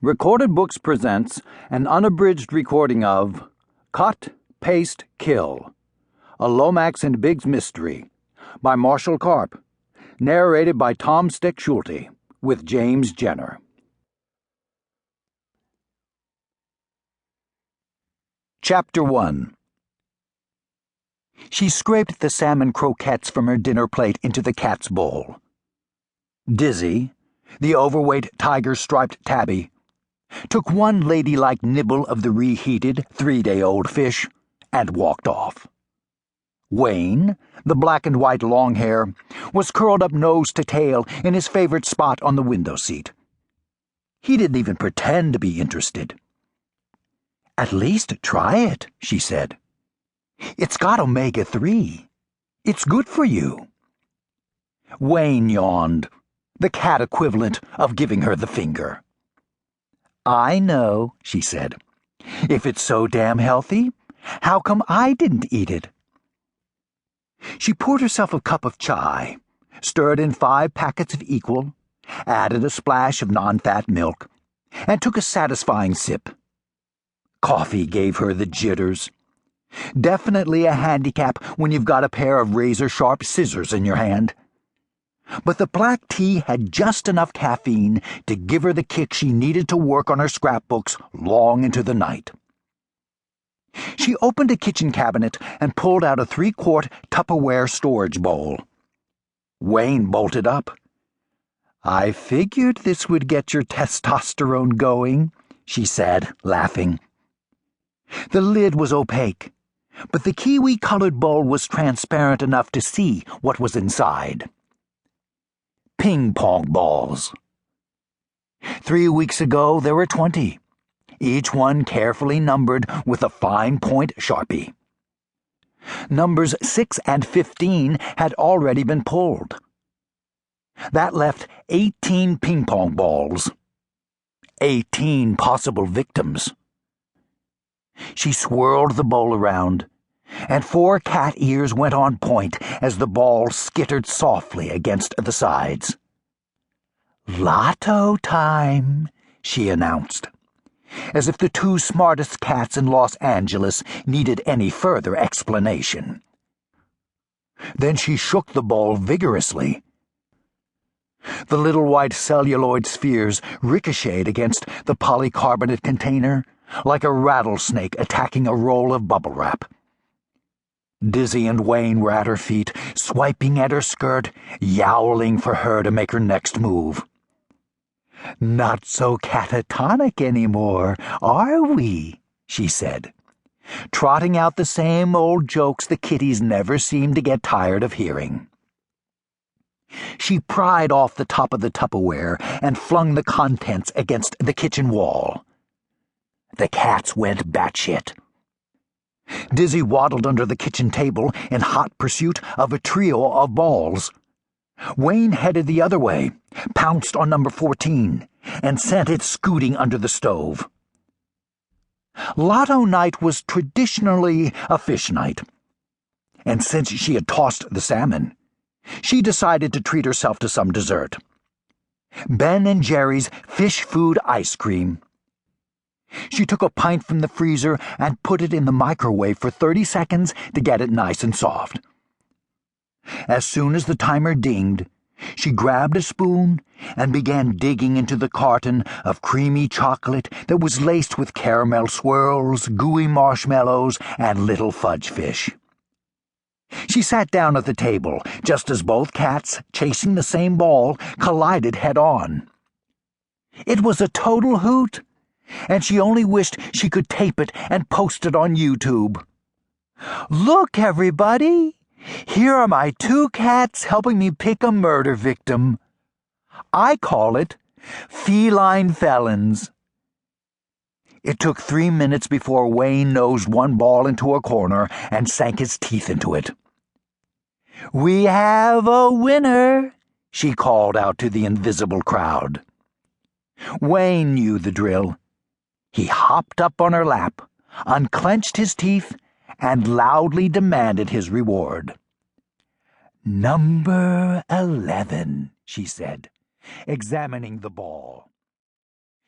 Recorded Books presents an unabridged recording of Cut, Paste, Kill, a Lomax and Biggs mystery by Marshall Karp, narrated by Tom Stechschulte with James Jenner. Chapter 1. She scraped the salmon croquettes from her dinner plate into the cat's bowl. Dizzy, the overweight tiger-striped tabby, took one ladylike nibble of the reheated 3-day-old fish and walked off. Wayne, the black and white long hair, was curled up nose to tail in his favorite spot on the window seat. He didn't even pretend to be interested. "At least try it," she said. "It's got omega-3. It's good for you." Wayne yawned, the cat equivalent of giving her the finger. "I know," she said. "If it's so damn healthy, how come I didn't eat it?" She poured herself a cup of chai, stirred in 5 packets of equal, added a splash of non-fat milk, and took a satisfying sip. Coffee gave her the jitters. Definitely a handicap when you've got a pair of razor-sharp scissors in your hand. But the black tea had just enough caffeine to give her the kick she needed to work on her scrapbooks long into the night. She opened a kitchen cabinet and pulled out a 3-quart Tupperware storage bowl. Wayne bolted up. "I figured this would get your testosterone going," she said, laughing. The lid was opaque, but the kiwi-colored bowl was transparent enough to see what was inside. Ping-pong balls. 3 weeks ago there were 20, each one carefully numbered with a fine-point Sharpie. Numbers 6 and 15 had already been pulled. That left 18 ping-pong balls. 18 possible victims. She swirled the bowl around, and 4 cat ears went on point as the ball skittered softly against the sides. "Lotto time," she announced, as if the 2 smartest cats in Los Angeles needed any further explanation. Then she shook the ball vigorously. The little white celluloid spheres ricocheted against the polycarbonate container like a rattlesnake attacking a roll of bubble wrap. Dizzy and Wayne were at her feet, swiping at her skirt, yowling for her to make her next move. "Not so catatonic anymore, are we?" she said, trotting out the same old jokes the kitties never seemed to get tired of hearing. She pried off the top of the Tupperware and flung the contents against the kitchen wall. The cats went batshit. Dizzy waddled under the kitchen table in hot pursuit of a trio of balls. Wayne headed the other way, pounced on number 14, and sent it scooting under the stove. Lotto night was traditionally a fish night, and since she had tossed the salmon, she decided to treat herself to some dessert. Ben & Jerry's fish food ice cream. She took a pint from the freezer and put it in the microwave for 30 seconds to get it nice and soft. As soon as the timer dinged, she grabbed a spoon and began digging into the carton of creamy chocolate that was laced with caramel swirls, gooey marshmallows, and little fudge fish. She sat down at the table just as both cats, chasing the same ball, collided head-on. It was a total hoot, and she only wished she could tape it and post it on YouTube. "Look, everybody! Here are my 2 cats helping me pick a murder victim. I call it Feline Felons." It took 3 minutes before Wayne nosed one ball into a corner and sank his teeth into it. "We have a winner," she called out to the invisible crowd. Wayne knew the drill. He hopped up on her lap, unclenched his teeth, and loudly demanded his reward. "Number 11, she said, examining the ball.